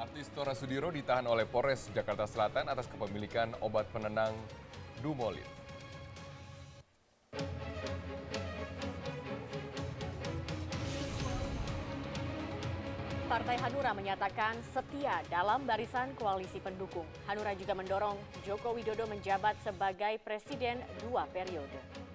Artis Tora Sudiro ditahan oleh Polres Jakarta Selatan atas kepemilikan obat penenang Dumolit. Partai Hanura menyatakan setia dalam barisan koalisi pendukung. Hanura juga mendorong Joko Widodo menjabat sebagai presiden 2 periode.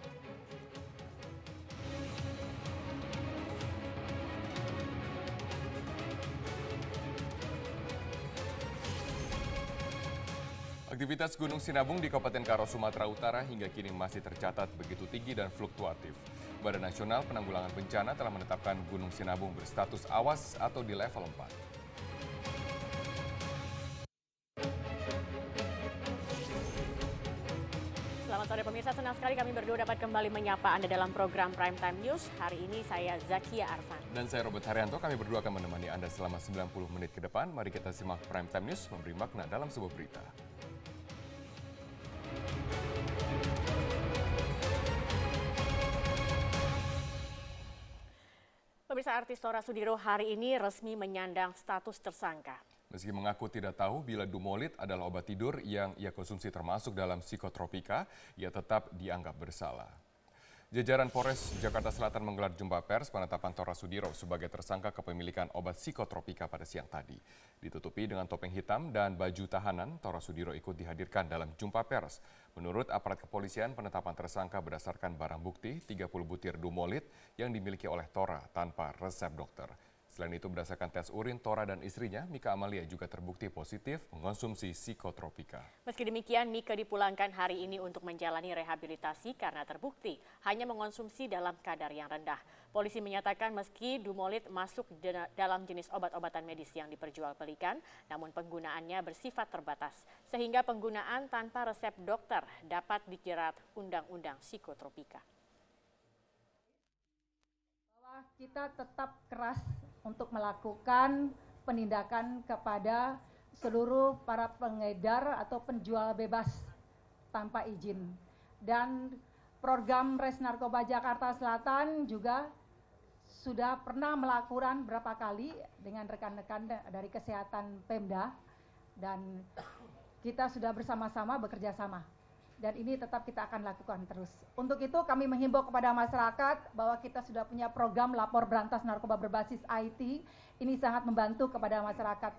Aktivitas Gunung Sinabung di Kabupaten Karo, Sumatera Utara hingga kini masih tercatat begitu tinggi dan fluktuatif. Badan Nasional Penanggulangan Bencana telah menetapkan Gunung Sinabung berstatus awas atau di level 4. Selamat sore pemirsa, senang sekali kami berdua dapat kembali menyapa Anda dalam program Prime Time News. Hari ini saya Zakia Arfan. Dan saya Robert Haryanto, kami berdua akan menemani Anda selama 90 menit ke depan. Mari kita simak Prime Time News memberi makna dalam sebuah berita. Pemirsa, artis Tora Sudiro hari ini resmi menyandang status tersangka. Meski mengaku tidak tahu bila Dumolit adalah obat tidur yang ia konsumsi termasuk dalam psikotropika, ia tetap dianggap bersalah. Jajaran Polres Jakarta Selatan menggelar jumpa pers penetapan Tora Sudiro sebagai tersangka kepemilikan obat psikotropika pada siang tadi. Ditutupi dengan topeng hitam dan baju tahanan, Tora Sudiro ikut dihadirkan dalam jumpa pers. Menurut aparat kepolisian, penetapan tersangka berdasarkan barang bukti 30 butir Dumolit yang dimiliki oleh Tora tanpa resep dokter. Selain itu, berdasarkan tes urin, Tora dan istrinya, Mika Amalia, juga terbukti positif mengonsumsi psikotropika. Meski demikian, Mika dipulangkan hari ini untuk menjalani rehabilitasi karena terbukti hanya mengonsumsi dalam kadar yang rendah. Polisi menyatakan meski Dumolit masuk dalam jenis obat-obatan medis yang diperjualbelikan, namun penggunaannya bersifat terbatas, sehingga penggunaan tanpa resep dokter dapat dijerat Undang-Undang Psikotropika. Kita tetap keras untuk melakukan penindakan kepada seluruh para pengedar atau penjual bebas tanpa izin. Dan program Res Narkoba Jakarta Selatan juga sudah pernah melakukan berapa kali dengan rekan-rekan dari kesehatan Pemda, dan kita sudah bersama-sama bekerja sama. Dan ini tetap kita akan lakukan terus. Untuk itu kami menghimbau kepada masyarakat bahwa kita sudah punya program lapor berantas narkoba berbasis IT. Ini sangat membantu kepada masyarakat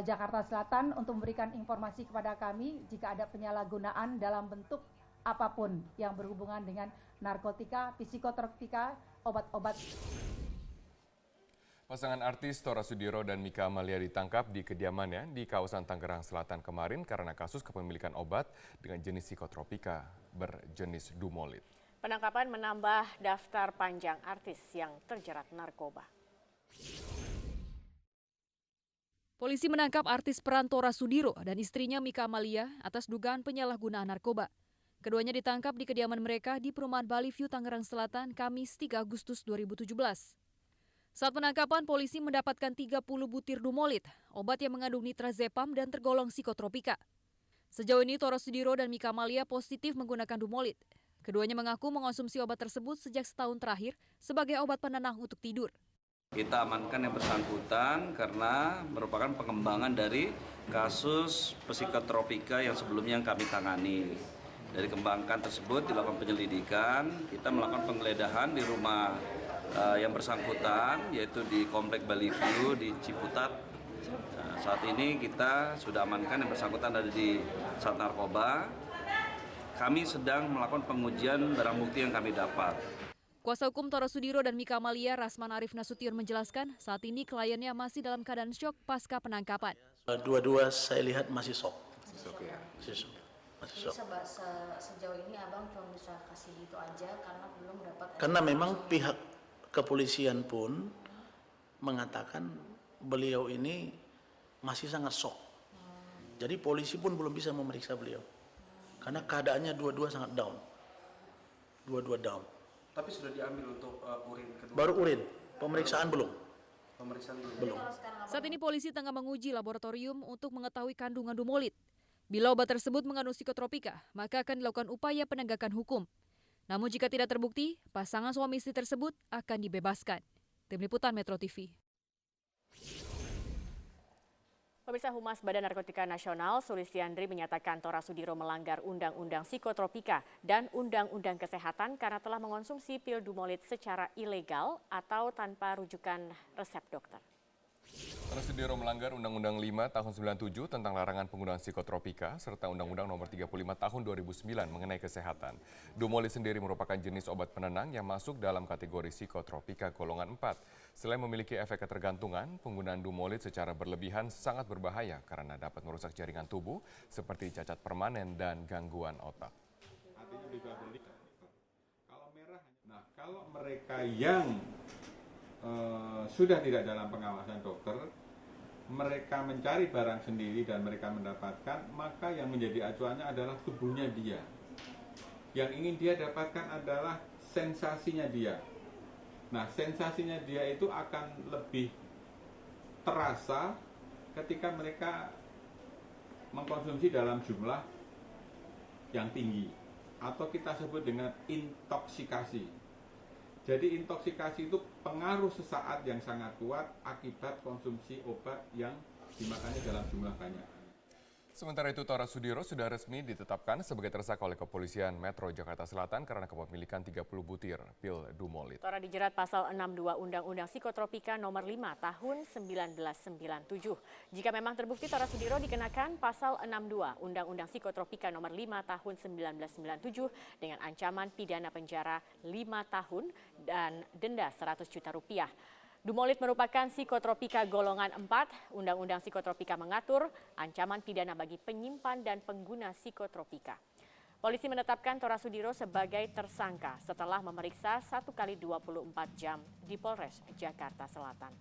Jakarta Selatan untuk memberikan informasi kepada kami jika ada penyalahgunaan dalam bentuk apapun yang berhubungan dengan narkotika, psikotropika, obat-obat. Pasangan artis Tora Sudiro dan Mika Amalia ditangkap di kediamannya di kawasan Tangerang Selatan kemarin karena kasus kepemilikan obat dengan jenis psikotropika berjenis Dumolit. Penangkapan menambah daftar panjang artis yang terjerat narkoba. Polisi menangkap artis peran Tora Sudiro dan istrinya Mika Amalia atas dugaan penyalahgunaan narkoba. Keduanya ditangkap di kediaman mereka di Perumahan Bali View, Tangerang Selatan, Kamis 3 Agustus 2017. Saat penangkapan, polisi mendapatkan 30 butir Dumolit, obat yang mengandung nitrazepam dan tergolong psikotropika. Sejauh ini, Tora Sudiro dan Mika Amalia positif menggunakan Dumolit. Keduanya mengaku mengonsumsi obat tersebut sejak setahun terakhir sebagai obat penenang untuk tidur. Kita amankan yang bersangkutan karena merupakan pengembangan dari kasus psikotropika yang sebelumnya kami tangani. Dari kembangkan tersebut dilakukan penyelidikan, kita melakukan penggeledahan di rumah yang bersangkutan, yaitu di Komplek Bali View di Ciputat. Nah, saat ini kita sudah amankan yang bersangkutan ada di Sat Narkoba. Kami sedang melakukan pengujian barang bukti yang kami dapat. Kuasa hukum Tora Sudiro dan Mika Amalia, Rasman Arif Nasution, menjelaskan saat ini kliennya masih dalam keadaan syok pasca penangkapan. Dua-dua saya lihat masih shock. Masih shock. Sejauh ini abang cuma bisa kasih gitu aja karena belum dapat. Karena memang pihak kepolisian pun mengatakan beliau ini masih sangat shock. Jadi polisi pun belum bisa memeriksa beliau. Karena keadaannya dua-dua sangat down. Dua-dua down. Tapi sudah diambil untuk urin kedua? Baru urin, pemeriksaan belum. Belum. Saat ini polisi tengah menguji laboratorium untuk mengetahui kandungan Dumolit. Bila obat tersebut mengandung psikotropika, maka akan dilakukan upaya penegakan hukum. Namun jika tidak terbukti, pasangan suami istri tersebut akan dibebaskan. Tim Liputan Metro TV. Pemirsa, Humas Badan Narkotika Nasional Sulistiandri menyatakan Tora Sudiro melanggar Undang-Undang Psikotropika dan Undang-Undang Kesehatan karena telah mengonsumsi pil Dumolit secara ilegal atau tanpa rujukan resep dokter. Tora Sudiro melanggar Undang-Undang 5 tahun 97 tentang larangan penggunaan psikotropika serta Undang-Undang nomor 35 tahun 2009 mengenai kesehatan. Dumolit sendiri merupakan jenis obat penenang yang masuk dalam kategori psikotropika golongan 4. Selain memiliki efek ketergantungan, penggunaan Dumolit secara berlebihan sangat berbahaya karena dapat merusak jaringan tubuh seperti cacat permanen dan gangguan otak. Kalau mereka yang sudah tidak dalam pengawasan dokter, mereka mencari barang sendiri dan mereka mendapatkan, maka yang menjadi acuannya adalah tubuhnya dia. Yang ingin dia dapatkan adalah sensasinya dia. Nah, sensasinya dia itu akan lebih terasa ketika mereka mengkonsumsi dalam jumlah yang tinggi, atau kita sebut dengan intoksikasi. Jadi intoksikasi itu pengaruh sesaat yang sangat kuat akibat konsumsi obat yang dimakannya dalam jumlah banyak. Sementara itu, Tora Sudiro sudah resmi ditetapkan sebagai tersangka oleh Kepolisian Metro Jakarta Selatan karena kepemilikan 30 butir pil Dumolit. Tora dijerat pasal 62 Undang-Undang Psikotropika nomor 5 tahun 1997. Jika memang terbukti, Tora Sudiro dikenakan pasal 62 Undang-Undang Psikotropika nomor 5 tahun 1997 dengan ancaman pidana penjara 5 tahun dan denda 100 juta rupiah. Dumolit merupakan psikotropika golongan 4. Undang-Undang Psikotropika mengatur ancaman pidana bagi penyimpan dan pengguna psikotropika. Polisi menetapkan Tora Sudiro sebagai tersangka setelah memeriksa 1 kali 24 jam di Polres Jakarta Selatan.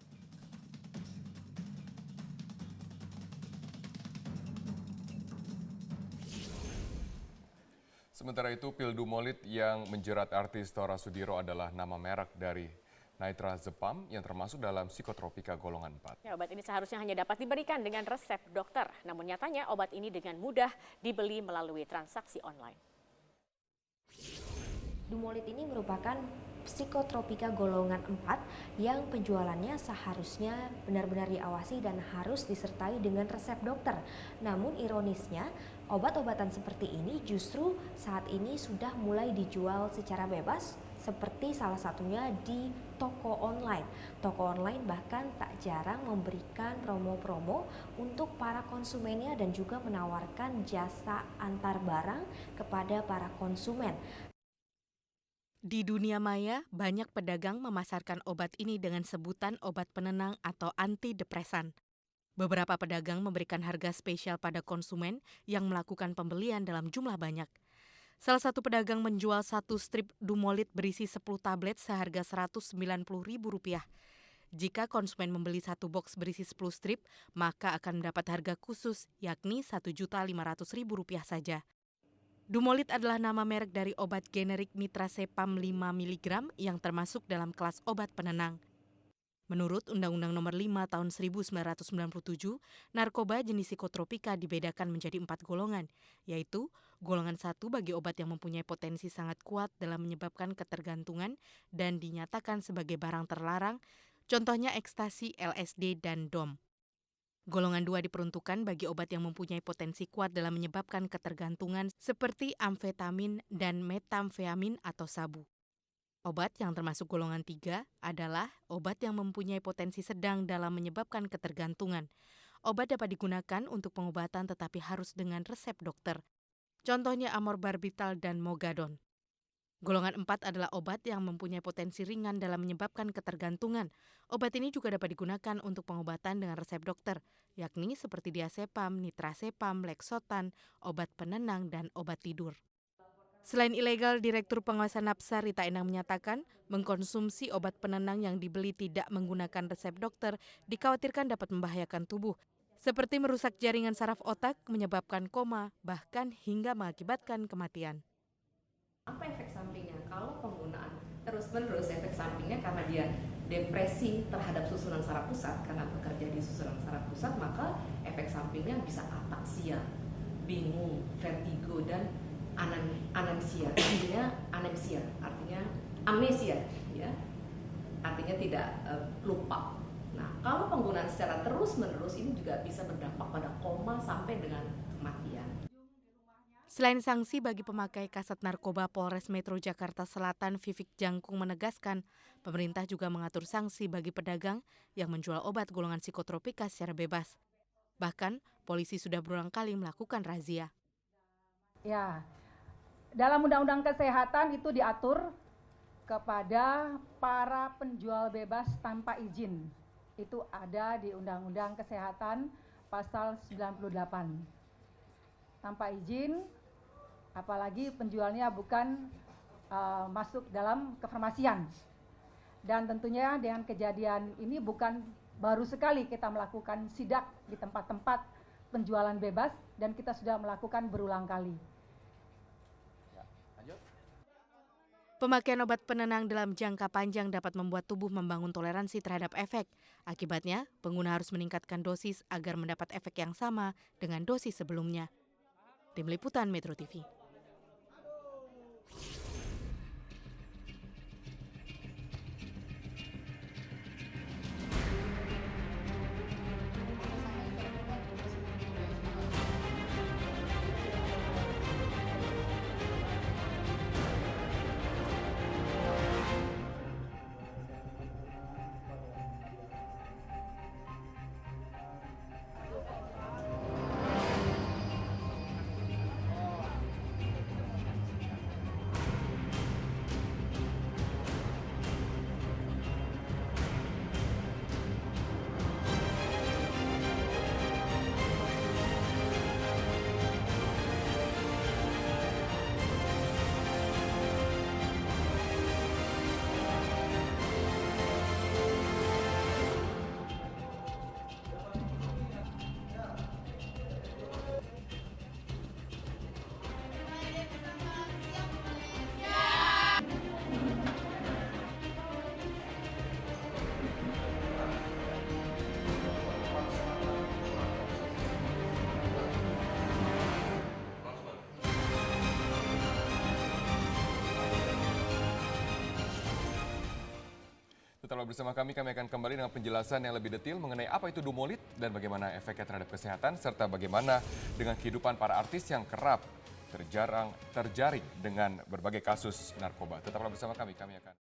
Sementara itu, pil Dumolit yang menjerat artis Tora Sudiro adalah nama merek dari nitrazepam yang termasuk dalam psikotropika golongan 4. Ya, obat ini seharusnya hanya dapat diberikan dengan resep dokter. Namun nyatanya obat ini dengan mudah dibeli melalui transaksi online. Dumolit ini merupakan psikotropika golongan 4 yang penjualannya seharusnya benar-benar diawasi dan harus disertai dengan resep dokter. Namun ironisnya, obat-obatan seperti ini justru saat ini sudah mulai dijual secara bebas, seperti salah satunya di toko online. Toko online bahkan tak jarang memberikan promo-promo untuk para konsumennya dan juga menawarkan jasa antar barang kepada para konsumen. Di dunia maya, banyak pedagang memasarkan obat ini dengan sebutan obat penenang atau antidepresan. Beberapa pedagang memberikan harga spesial pada konsumen yang melakukan pembelian dalam jumlah banyak. Salah satu pedagang menjual 1 strip Dumolit berisi 10 tablet seharga Rp190.000. Jika konsumen membeli 1 box berisi 10 strip, maka akan mendapat harga khusus yakni Rp1.500.000 saja. Dumolit adalah nama merek dari obat generik nitrazepam 5 mg yang termasuk dalam kelas obat penenang. Menurut Undang-Undang Nomor 5 Tahun 1997, narkoba jenis psikotropika dibedakan menjadi 4 golongan, yaitu golongan 1 bagi obat yang mempunyai potensi sangat kuat dalam menyebabkan ketergantungan dan dinyatakan sebagai barang terlarang, contohnya ekstasi, LSD, dan DOM. Golongan 2 diperuntukkan bagi obat yang mempunyai potensi kuat dalam menyebabkan ketergantungan seperti amfetamin dan metamfetamin atau sabu. Obat yang termasuk golongan 3 adalah obat yang mempunyai potensi sedang dalam menyebabkan ketergantungan. Obat dapat digunakan untuk pengobatan tetapi harus dengan resep dokter. Contohnya amorbarbital dan mogadon. Golongan 4 adalah obat yang mempunyai potensi ringan dalam menyebabkan ketergantungan. Obat ini juga dapat digunakan untuk pengobatan dengan resep dokter, yakni seperti diazepam, nitrazepam, lexotan, obat penenang, dan obat tidur. Selain ilegal, Direktur Pengawasan Napsa Rita Endang menyatakan mengkonsumsi obat penenang yang dibeli tidak menggunakan resep dokter dikhawatirkan dapat membahayakan tubuh, seperti merusak jaringan saraf otak, menyebabkan koma, bahkan hingga mengakibatkan kematian. Apa efek sampingnya? Kalau penggunaan terus-menerus, efek sampingnya karena dia depresi terhadap susunan saraf pusat, karena bekerja di susunan saraf pusat, maka efek sampingnya bisa ataksia, bingung, vertigo, dan anemsia. Artinya amnesia, ya, artinya tidak lupa Nah, kalau penggunaan secara terus-menerus ini juga bisa berdampak pada koma sampai dengan kematian. Selain sanksi bagi pemakai kasat narkoba, Polres Metro Jakarta Selatan Vivik Jangkung menegaskan pemerintah juga mengatur sanksi bagi pedagang yang menjual obat golongan psikotropika secara bebas. Bahkan, polisi sudah berulang kali melakukan razia. Ya, dalam Undang-Undang Kesehatan itu diatur kepada para penjual bebas tanpa izin. Itu ada di Undang-Undang Kesehatan pasal 98. Tanpa izin, apalagi penjualnya bukan masuk dalam kefarmasian. Dan tentunya dengan kejadian ini bukan baru sekali kita melakukan sidak di tempat-tempat penjualan bebas dan kita sudah melakukan berulang kali. Pemakaian obat penenang dalam jangka panjang dapat membuat tubuh membangun toleransi terhadap efek. Akibatnya, pengguna harus meningkatkan dosis agar mendapat efek yang sama dengan dosis sebelumnya. Tim Liputan Metro TV. Tetaplah bersama kami akan kembali dengan penjelasan yang lebih detail mengenai apa itu dumolit dan bagaimana efeknya terhadap kesehatan, serta bagaimana dengan kehidupan para artis yang kerap terjaring dengan berbagai kasus narkoba. Tetaplah bersama kami akan